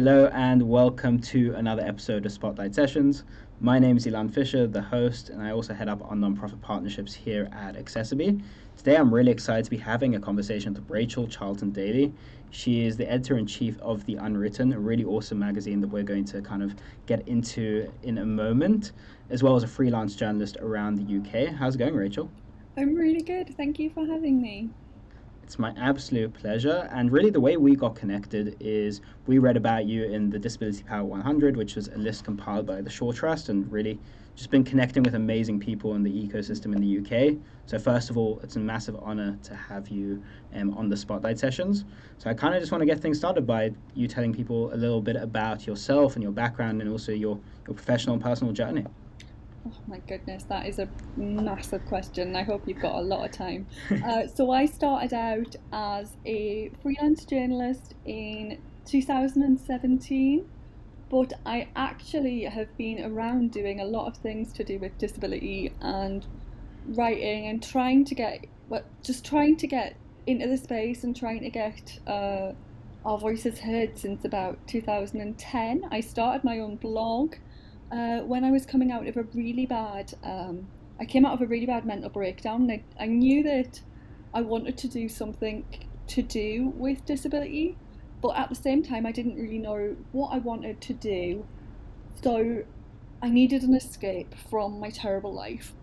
Hello and welcome to another episode of Spotlight Sessions. My name is Ilan Fisher, the host, and I also head up our nonprofit partnerships here at accessiBe. Today I'm really excited to be having a conversation with Rachel Charlton-Dailey. She is the editor-in-chief of The Unwritten, a really awesome magazine that we're going to kind of get into in a moment, as well as a freelance journalist around the UK. How's it going, Rachel? I'm really good. Thank you for having me. It's my absolute pleasure. And really, the way we got connected is we read about you in the Disability Power 100, which was a list compiled by the Shaw Trust, and really just been connecting with amazing people in the ecosystem in the UK. So, first of all, it's a massive honor to have you on the Spotlight Sessions. So, I kind of just want to get things started by you telling people a little bit about yourself and your background and also your professional and personal journey. Oh my goodness, that is a massive question. I hope you've got a lot of time. So I started out as a freelance journalist in 2017, but I actually have been around doing a lot of things to do with disability and writing and just trying to get into the space and trying to get our voices heard since about 2010. I started my own blog when I was coming out of a really bad, I came out of a really bad mental breakdown. I knew that I wanted to do something to do with disability, but at the same time, I didn't really know what I wanted to do. So I needed an escape from my terrible life.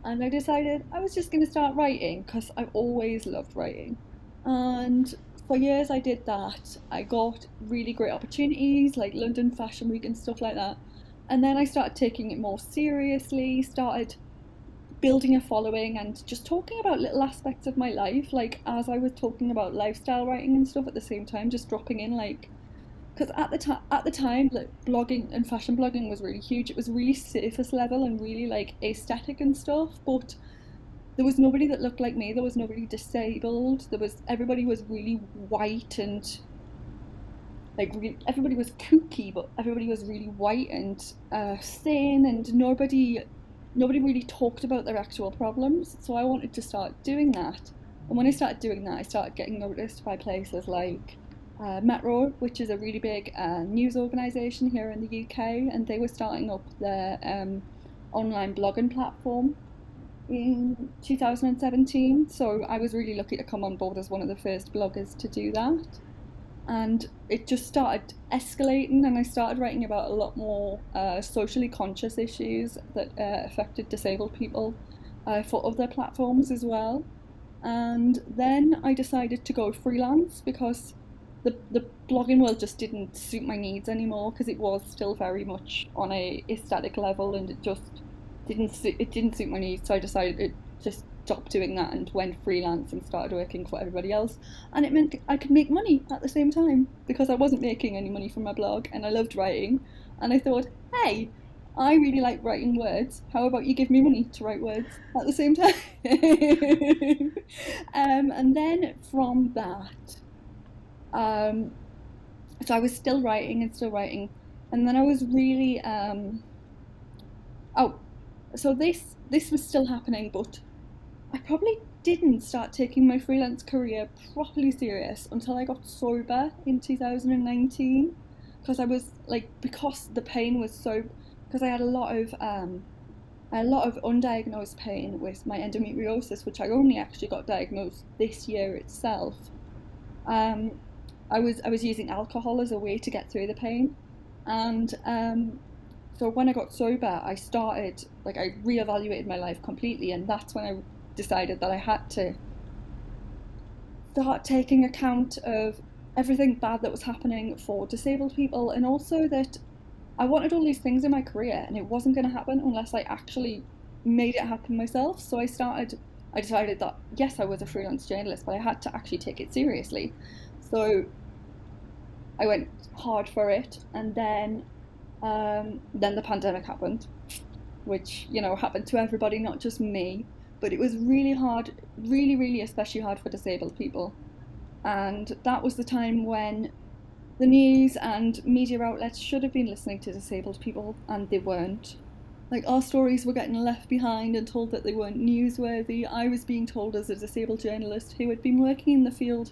And I decided I was just going to start writing because I've always loved writing. And for years, I did that. I got really great opportunities like London Fashion Week and stuff like that. And then I started taking it more seriously, started building a following and just talking about little aspects of my life, like as I was talking about lifestyle writing and stuff at the same time, just dropping in like because at the time like blogging and fashion blogging was really huge. It was really surface level and really like aesthetic and stuff, but there was nobody that looked like me. There was nobody disabled. Everybody was really white and everybody was kooky, but everybody was really white and thin, and nobody really talked about their actual problems. So I wanted to start doing that, and when I started doing that, I started getting noticed by places like Metro, which is a really big news organisation here in the UK, and they were starting up their online blogging platform in 2017. So I was really lucky to come on board as one of the first bloggers to do that, and it just started escalating, and I started writing about a lot more socially conscious issues that affected disabled people for other platforms as well. And then I decided to go freelance because the blogging world just didn't suit my needs anymore, because it was still very much on a aesthetic level, and it didn't suit my needs. So I decided to just stop doing that and went freelance and started working for everybody else. And it meant I could make money at the same time because I wasn't making any money from my blog and I loved writing. And I thought, hey, I really like writing words. How about you give me money to write words at the same time? And then from that, um, so I was still writing and still writing. And then I was really, oh, so this was still happening, but I probably didn't start taking my freelance career properly serious until I got sober in 2019, because because the pain was so, because I had a lot of undiagnosed pain with my endometriosis, which I only actually got diagnosed this year itself. um, I was using alcohol as a way to get through the pain, and so when I got sober, I reevaluated my life completely, and that's when I decided that I had to start taking account of everything bad that was happening for disabled people, and also that I wanted all these things in my career, and it wasn't going to happen unless I actually made it happen myself. I decided that yes, I was a freelance journalist, but I had to actually take it seriously. So I went hard for it, and then the pandemic happened, which happened to everybody, not just me. But it was really hard, really, really, especially hard for disabled people. And that was the time when the news and media outlets should have been listening to disabled people, and they weren't. Like, our stories were getting left behind and told that they weren't newsworthy. I was being told as a disabled journalist who had been working in the field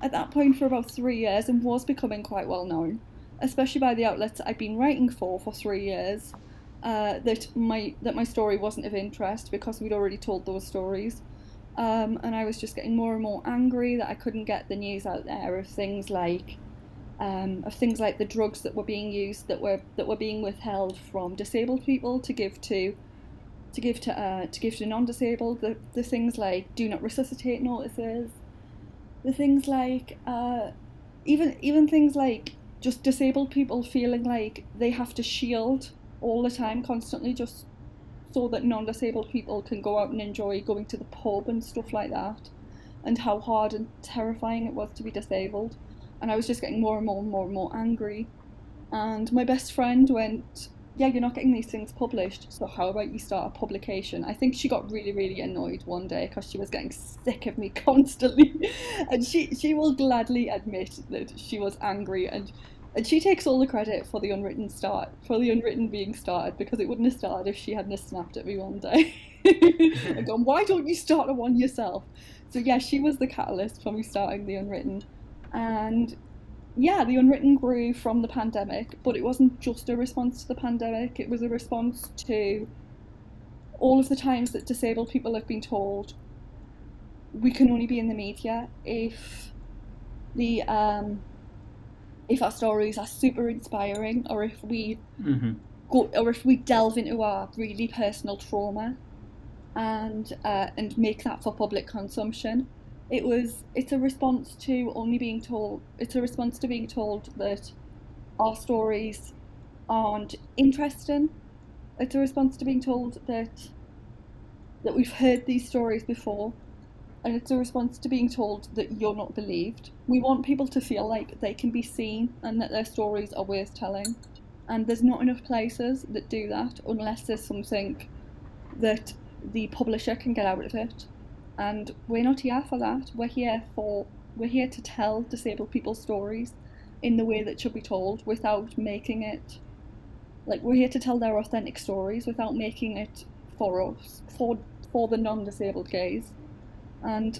at that point for about 3 years and was becoming quite well known. especially by the outlets I've been writing for 3 years, that my story wasn't of interest because we'd already told those stories. And I was just getting more and more angry that I couldn't get the news out there of things like the drugs that were being used, that were being withheld from disabled people to give to non-disabled. The things like do not resuscitate notices, the things like even things like just disabled people feeling like they have to shield all the time, constantly, just so that non-disabled people can go out and enjoy going to the pub and stuff like that, and how hard and terrifying it was to be disabled. And I was just getting more and more and more and more angry. And my best friend went, yeah, you're not getting these things published, so how about you start a publication? I think she got really, really annoyed one day because she was getting sick of me constantly. And she will gladly admit that she was angry, and she takes all the credit for the Unwritten being started, because it wouldn't have started if she hadn't snapped at me one day and gone, why don't you start one yourself? So yeah, she was the catalyst for me starting the Unwritten. And yeah, the Unwritten grew from the pandemic, but it wasn't just a response to the pandemic. It was a response to all of the times that disabled people have been told we can only be in the media if our stories are super inspiring, or if we delve into our really personal trauma and make that for public consumption. It's a response to being told that our stories aren't interesting. It's a response to being told that we've heard these stories before, and it's a response to being told that you're not believed. We want people to feel like they can be seen and that their stories are worth telling. And there's not enough places that do that unless there's something that the publisher can get out of it. And we're not here for that. We're here to tell disabled people's stories in the way that should be told, without making it like, we're here to tell their authentic stories without making it for the non-disabled gaze. And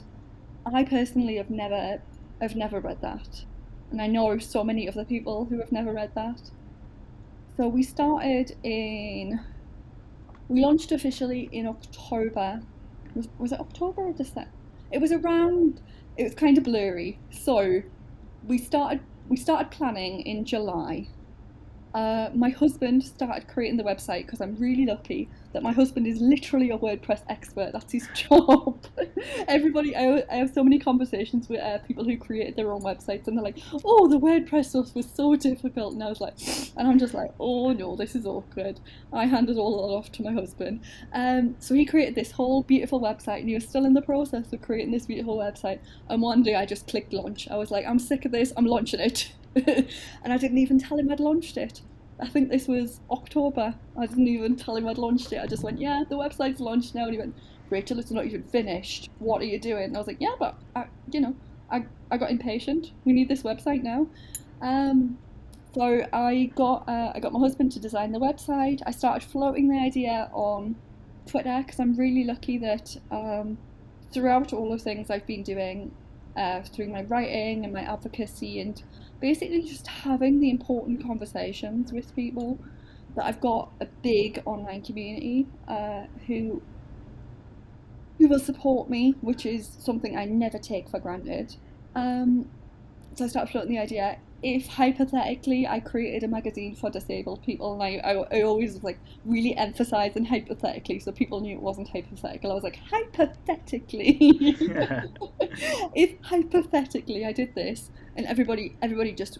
I personally have never read that, and I know so many other people who have never read that. So we launched officially in October. Was it October or December? It was kind of blurry. So we started planning in July. My husband started creating the website, because I'm really lucky that my husband is literally a WordPress expert. That's his job. I have so many conversations with people who created their own websites, and they're like, oh, the WordPress stuff was so difficult, and I'm just like, oh no, this is awkward. I handed all that off to my husband. So he created this whole beautiful website, and he was still in the process of creating this beautiful website, and one day I just clicked launch. I was like, I'm sick of this, I'm launching it. And I didn't even tell him I'd launched it. I think this was October. I didn't even tell him I'd launched it. I just went, yeah, the website's launched now. And he went, Rachel, it's not even finished. What are you doing? And I was like, yeah, but I got impatient. We need this website now. So I got my husband to design the website. I started floating the idea on Twitter, because I'm really lucky that throughout all the things I've been doing, through my writing and my advocacy, and basically just having the important conversations with people, that I've got a big online community who will support me, which is something I never take for granted. So I started floating the idea, if hypothetically I created a magazine for disabled people, and I always really emphasising hypothetically, so people knew it wasn't hypothetical. I was like, hypothetically, if hypothetically I did this, and everybody just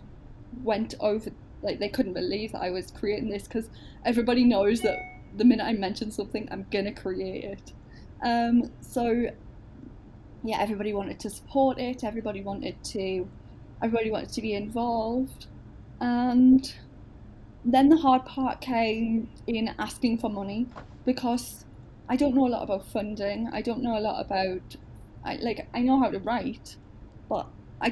went over, they couldn't believe that I was creating this, because everybody knows that the minute I mention something, I'm gonna create it. So yeah, everybody wanted to support it. Everybody wanted to be involved. And then the hard part came in asking for money, because I don't know a lot about funding. I don't know a lot about, I know how to write, but I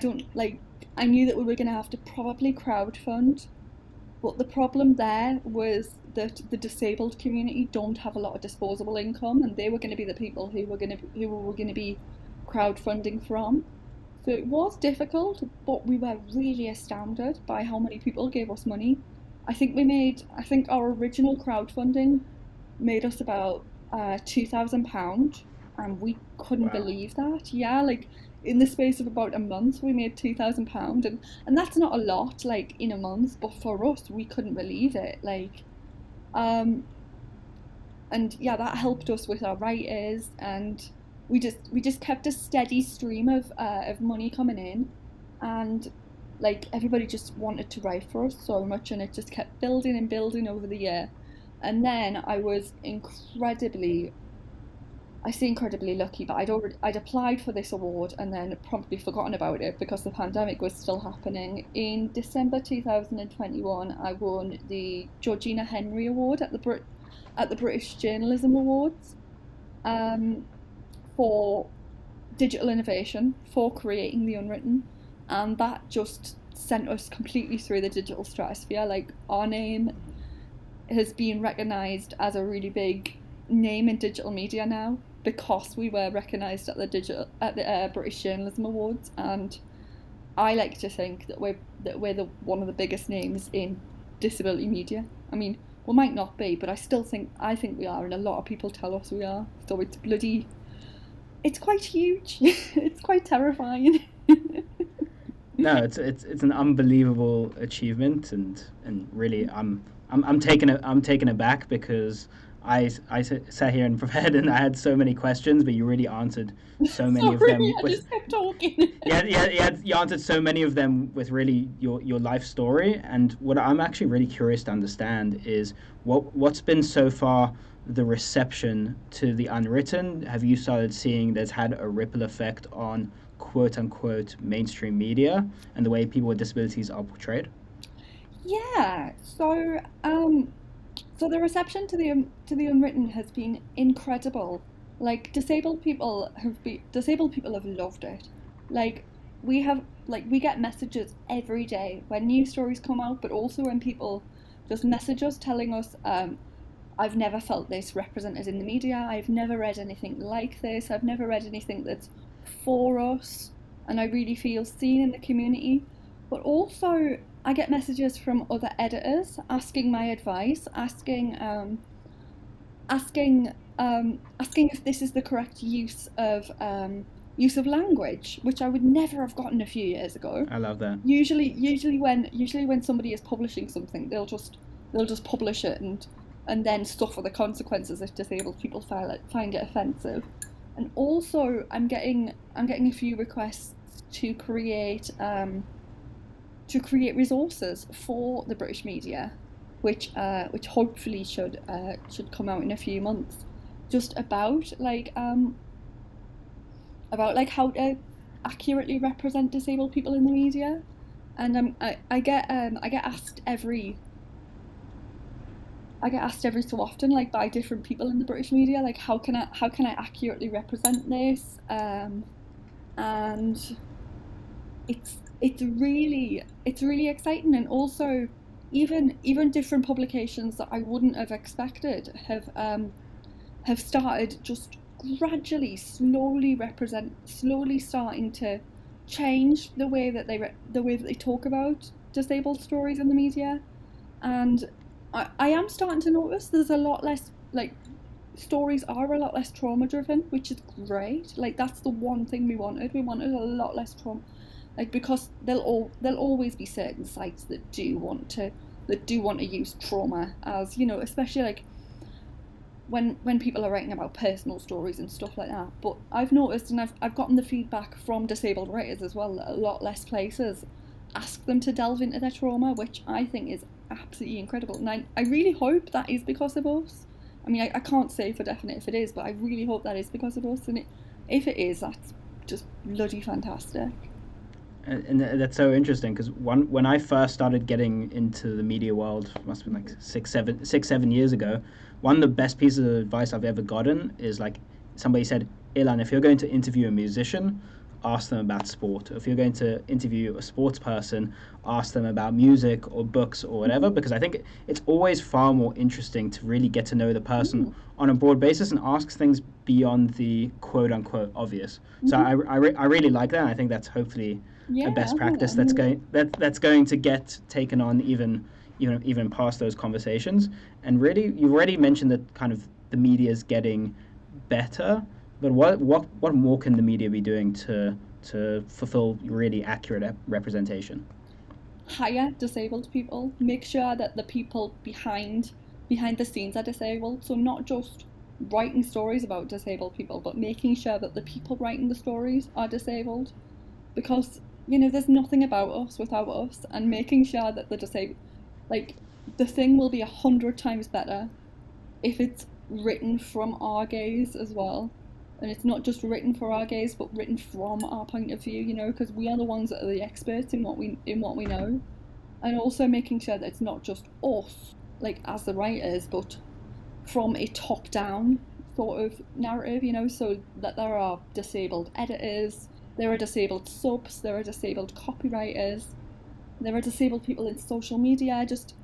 knew that we were going to have to probably crowdfund. But the problem there was that the disabled community don't have a lot of disposable income, and they were going to be the people who we were going to be crowdfunding from. So So it was difficult, but we were really astounded by how many people gave us money. I think our original crowdfunding made us about £2,000, and we couldn't Wow. believe that. Yeah, like in the space of about a month, we made £2,000, and that's not a lot, like in a month, but for us, we couldn't believe it. Um, and yeah, that helped us with our writers, and we just kept a steady stream of money coming in, and like everybody just wanted to write for us so much, and it just kept building and building over the year. And then I was incredibly, I say incredibly lucky, but I'd applied for this award and then promptly forgotten about it because the pandemic was still happening. In December 2021, I won the Georgina Henry Award at the British Journalism Awards, um, for digital innovation for creating The Unwritten, and that just sent us completely through the digital stratosphere. Like our name has been recognised as a really big name in digital media now because we were recognised at the British Journalism Awards, and I like to think that we're the one of the biggest names in disability media. I mean, we might not be, but I think we are, and a lot of people tell us we are. So it's quite huge. It's quite terrifying. No, it's an unbelievable achievement, and really, I'm taken aback because I sat here and prepared, and I had so many questions, but you really answered so many of them Sorry, I with just kept talking. you answered so many of them with really your life story. And what I'm actually really curious to understand is what's been so far the reception to The Unwritten. Have you started seeing there's had a ripple effect on quote unquote mainstream media and the way people with disabilities are portrayed? Yeah. So the reception to the Unwritten has been incredible. Like disabled people have loved it. Like we get messages every day when new stories come out, but also when people just message us telling us, I've never felt this represented in the media. I've never read anything like this. I've never read anything that's for us, and I really feel seen in the community. But also, I get messages from other editors asking my advice, asking if this is the correct use of language, which I would never have gotten a few years ago. I love that. Usually when somebody is publishing something, they'll just publish it and then suffer the consequences if disabled people find it offensive. And also, I'm getting a few requests to create resources for the British media, which hopefully should come out in a few months, just about like how to accurately represent disabled people in the media. And I get asked every so often, like by different people in the British media, like how can I accurately represent this? And it's really exciting, and also even different publications that I wouldn't have expected have started just gradually, slowly starting to change the way that they talk about disabled stories in the media. And I am starting to notice there's a lot less, like, stories are a lot less trauma driven, which is great. Like, that's the one thing we wanted. We wanted a lot less trauma, like, because there'll always be certain sites that do want to use trauma as, you know, especially like when people are writing about personal stories and stuff like that. But I've noticed, and I've gotten the feedback from disabled writers as well, that a lot less places ask them to delve into their trauma, which I think is absolutely incredible. And I really hope that is because of us. I mean, I can't say for definite if it is, but I really hope that is because of us. And if it is, that's just bloody fantastic. And that's so interesting because when I first started getting into the media world, must have been like 6, 7 years ago. One of the best pieces of advice I've ever gotten is, like, somebody said, Ilan, if you're going to interview a musician, ask them about sport. If you're going to interview a sports person, ask them about music or books or whatever, because I think it's always far more interesting to really get to know the person on a broad basis and ask things beyond the quote unquote obvious. So I really like that. I think that's hopefully a best practice that's going to get taken on even past those conversations. And really, you've already mentioned that kind of the media is getting better, but what more can the media be doing to fulfill really accurate representation? Hire disabled people. Make sure that the people behind the scenes are disabled. So not just writing stories about disabled people, but making sure that the people writing the stories are disabled. Because, there's nothing about us without us, and making sure that the thing will be 100 times better if it's written from our gaze as well. And it's not just written for our gaze, but written from our point of view, because we are the ones that are the experts in what we know. And also making sure that it's not just us, as the writers, but from a top-down sort of narrative, so that there are disabled editors, there are disabled subs, there are disabled copywriters, there are disabled people in social media, just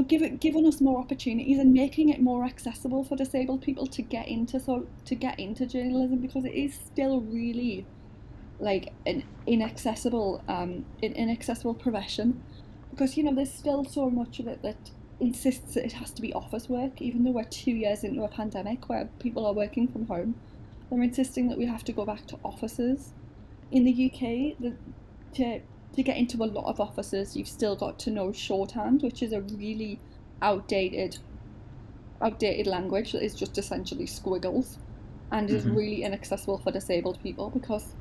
giving us more opportunities and making it more accessible for disabled people to get into journalism, because it is still really an inaccessible profession, because there's still so much of it that insists that it has to be office work, even though we're 2 years into a pandemic where people are working from home. They're insisting that we have to go back to offices. In the UK, to get into a lot of offices, you've still got to know shorthand, which is a really outdated language that is just essentially squiggles, and is really inaccessible for disabled people, because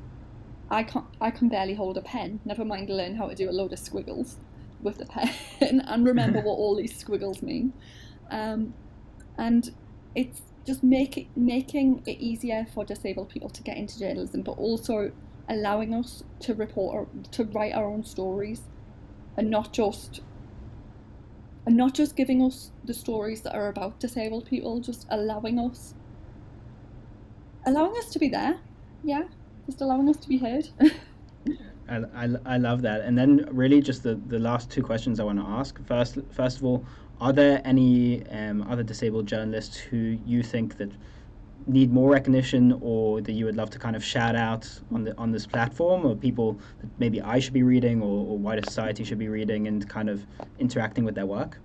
I can barely hold a pen, never mind learn how to do a load of squiggles with the pen and remember what all these squiggles mean. And it's just making it easier for disabled people to get into journalism, but also allowing us to write our own stories, and not just giving us the stories that are about disabled people, just allowing us to be there, just allowing us to be heard. I love that. And then really just the last two questions I want to ask. First of all, are there any other disabled journalists who you think that need more recognition, or that you would love to kind of shout out on this platform, or people that maybe I should be reading, or wider society should be reading and kind of interacting with their work?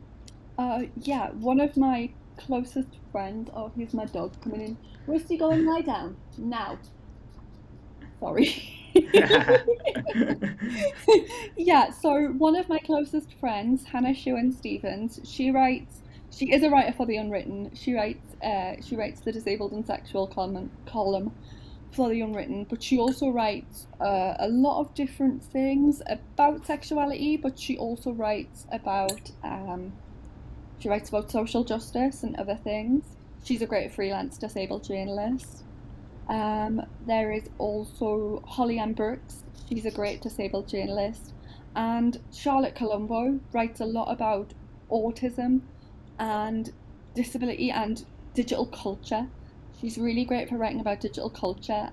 One of my closest friends, here's my dog coming in. Rusty, go and lie down now. Sorry. So one of my closest friends, Hannah Shewan-Stevens, she is a writer for The Unwritten. She writes the disabled and sexual column for The Unwritten, but she also writes a lot of different things about sexuality, but she also writes about social justice and other things. She's a great freelance disabled journalist. There is also Holly Ann Brooks. She's a great disabled journalist. And Charlotte Colombo writes a lot about autism and disability and digital culture. She's really great for writing about digital culture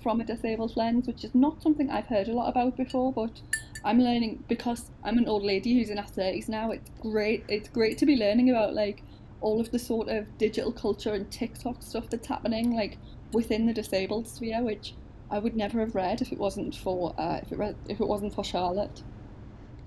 from a disabled lens, which is not something I've heard a lot about before, but I'm learning because I'm an old lady who's in her 30s now. It's great to be learning about all of the sort of digital culture and TikTok stuff that's happening within the disabled sphere, which I would never have read if it wasn't for Charlotte.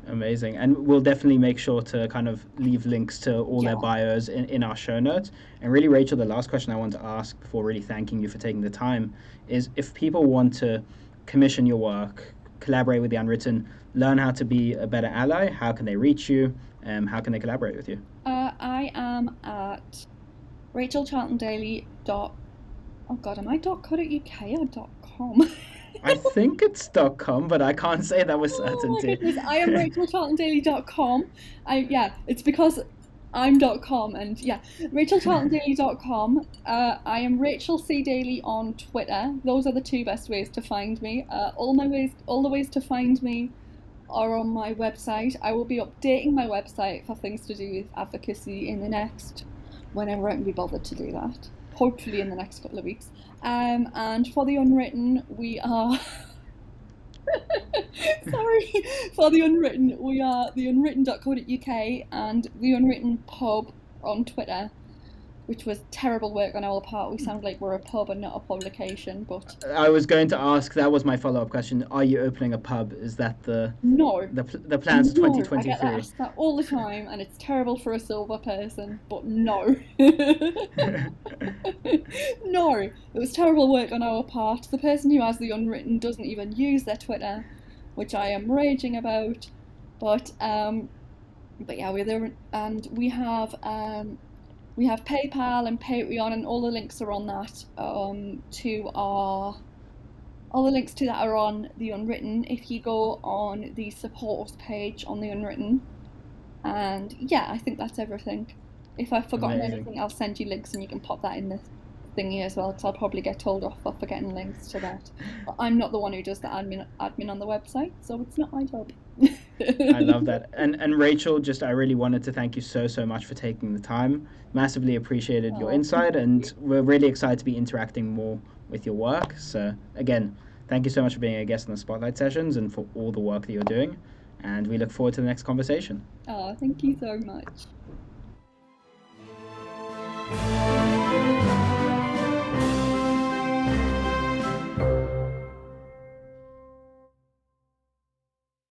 Amazing. And we'll definitely make sure to kind of leave links to all their bios in our show notes. And really, Rachel, the last question I want to ask before really thanking you for taking the time is, if people want to commission your work, collaborate with The Unwritten, learn how to be a better ally, how can they reach you? How can they collaborate with you? I am at Rachel Charlton-Dailey. Am I .co.uk or .com? I think it's .com, but I can't say that with certainty. Oh my goodness, I am RachelCharltonDailey.com. It's because I'm .com, and RachelCharltonDailey.com. I am Rachel C. Dailey on Twitter. Those are the two best ways to find me. All the ways to find me are on my website. I will be updating my website for things to do with advocacy in the next, whenever I can be bothered to do that. hopefully in the next couple of weeks. And for The Unwritten, we are... Sorry. For The Unwritten, we are theunwritten.co.uk and The Unwritten Pub on Twitter, which was terrible work on our part. We sound like we're a pub and not a publication, but... I was going to ask, that was my follow-up question, are you opening a pub? Is that the plans for 2023? I get that asked that all the time, and it's terrible for a sober person, but no. No, it was terrible work on our part. The person who has The Unwritten doesn't even use their Twitter, which I am raging about. But yeah, we're there, and we have PayPal and Patreon, and all the links are on that. All the links to that are on The Unwritten if you go on the support us page on The Unwritten. And yeah, I think that's everything. If I've forgotten anything, I'll send you links and you can pop that in the thingy as well, because I'll probably get told off for forgetting links to that. But I'm not the one who does the admin on the website, so it's not my job. I love that. And Rachel, I really wanted to thank you so much for taking the time. Massively appreciated your insight, and we're really excited to be interacting more with your work. So again, thank you so much for being a guest in the Spotlight sessions and for all the work that you're doing. And we look forward to the next conversation. Oh, thank you so much.